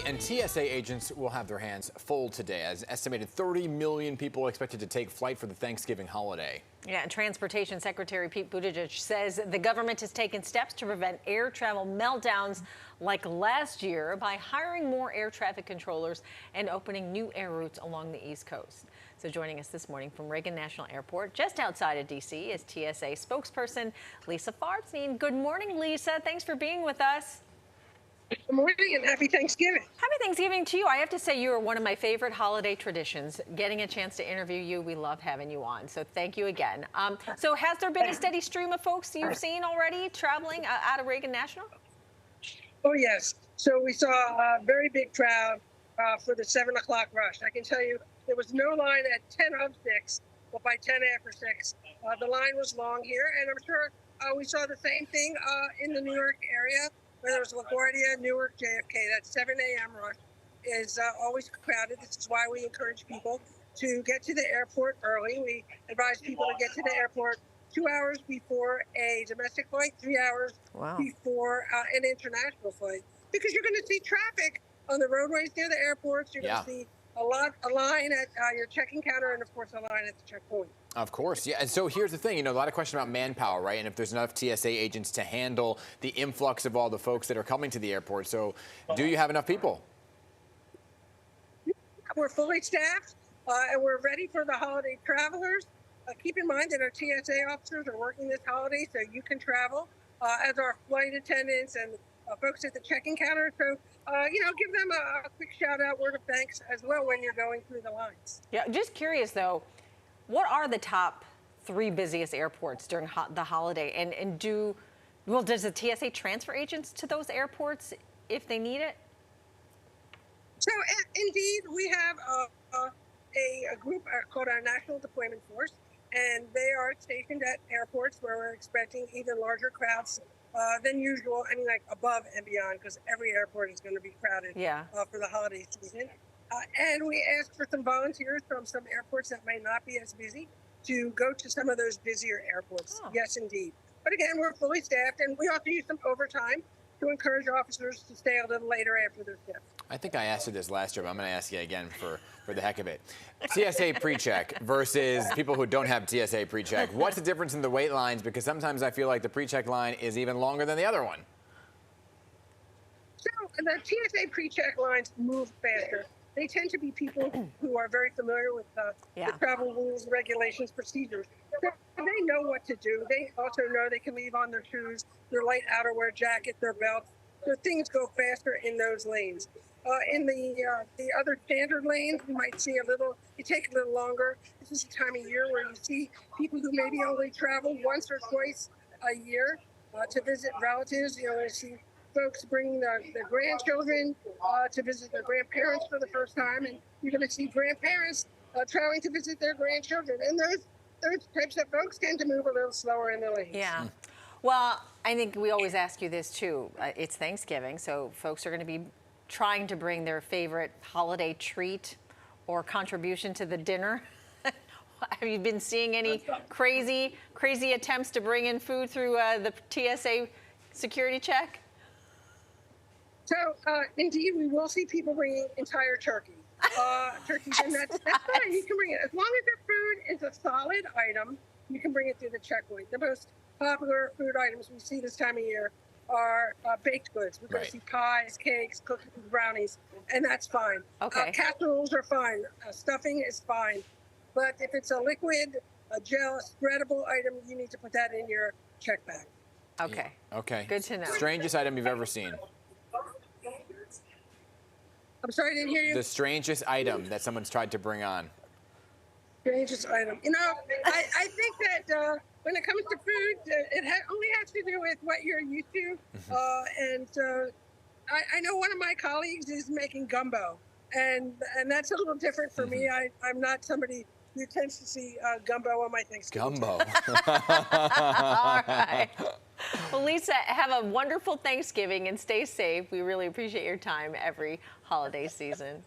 and TSA agents will have their hands full today, as estimated 30 million people expected to take flight for the Thanksgiving holiday. Yeah, and Transportation Secretary Pete Buttigieg says the government has taken steps to prevent air travel meltdowns like last year by hiring more air traffic controllers and opening new air routes along the East Coast. So joining us this morning from Reagan National Airport, just outside of D.C., is TSA spokesperson Lisa Farstein. Good morning, Lisa. Thanks for being with us. Good morning and happy Thanksgiving. Happy Thanksgiving to you. I have to say you are one of my favorite holiday traditions. Getting a chance to interview you, we love having you on. So thank you again. So has there been a steady stream of folks you've seen already traveling out of Reagan National? Oh, yes. So we saw a very big crowd for the 7 o'clock rush. I can tell you there was no line at 10 of 6, but by 10 after 6, the line was long here. And I'm sure we saw the same thing in the New York area. Whether it was LaGuardia, Newark, JFK, that 7 a.m. rush is always crowded. This is why we encourage people to get to the airport early. We advise people to get to the airport 2 hours before a domestic flight, 3 hours before an international flight, because you're going to see traffic on the roadways near the airports. You're going to see a line at your check-in counter and, of course, a line at the checkpoint. Of course, yeah. And so here's the thing, a lot of question about manpower, right? And if there's enough TSA agents to handle the influx of all the folks that are coming to the airport. So do you have enough people? We're fully staffed and we're ready for the holiday travelers. Keep in mind that our TSA officers are working this holiday, so you can travel, as our flight attendants and folks at the check-in counter. So, give them a quick shout-out, word of thanks as well when you're going through the lines. Yeah, just curious, though, what are the top 3 busiest airports during the holiday? And does the TSA transfer agents to those airports if they need it? So, indeed, we have a group called our National Deployment Force, and they are stationed at airports where we're expecting even larger crowds than usual. I mean, like above and beyond, because every airport is going to be crowded for the holiday season. And we ask for some volunteers from some airports that might not be as busy to go to some of those busier airports. Oh. Yes, indeed. But again, we're fully staffed, and we also use some overtime to encourage officers to stay a little later after their shift. I think I asked you this last year, but I'm going to ask you again for the heck of it. TSA PreCheck versus people who don't have TSA PreCheck. What's the difference in the wait lines? Because sometimes I feel like the PreCheck line is even longer than the other one. So the TSA PreCheck lines move faster. They tend to be people who are very familiar with the travel rules, regulations, procedures. So they know what to do. They also know they can leave on their shoes, their light outerwear jacket, their belts. So things go faster in those lanes. In the other standard lanes, you might see it take a little longer. This is the time of year where you see people who maybe only travel once or twice a year to visit relatives. You see folks bringing their grandchildren to visit their grandparents for the first time, and you're going to see grandparents traveling to visit their grandchildren. And those types of folks tend to move a little slower in the lanes. Yeah. Well, I think we always ask you this, too. It's Thanksgiving, so folks are going to be trying to bring their favorite holiday treat or contribution to the dinner. Have you been seeing any crazy attempts to bring in food through the TSA security check? So, indeed, we will see people bringing entire turkeys. And that's fine. You can bring it. As long as the food is a solid item, you can bring it through the checkpoint. The most popular food items we see this time of year are baked goods. We're going to see pies, cakes, cookies, brownies, and that's fine. Okay. Casseroles are fine. Stuffing is fine. But if it's a liquid, a gel, a spreadable item, you need to put that in your check bag. Okay. Yeah. Okay. Good to know. Strangest item you've ever seen? I'm sorry, I didn't hear you. The strangest item that someone's tried to bring on. Strangest item. I think that when it comes to food, it only has to do with what you're used to. I know one of my colleagues is making gumbo, and that's a little different for me. I'm not somebody who tends to see gumbo on my Thanksgiving. Gumbo. All right. Well, Lisa, have a wonderful Thanksgiving and stay safe. We really appreciate your time every holiday season.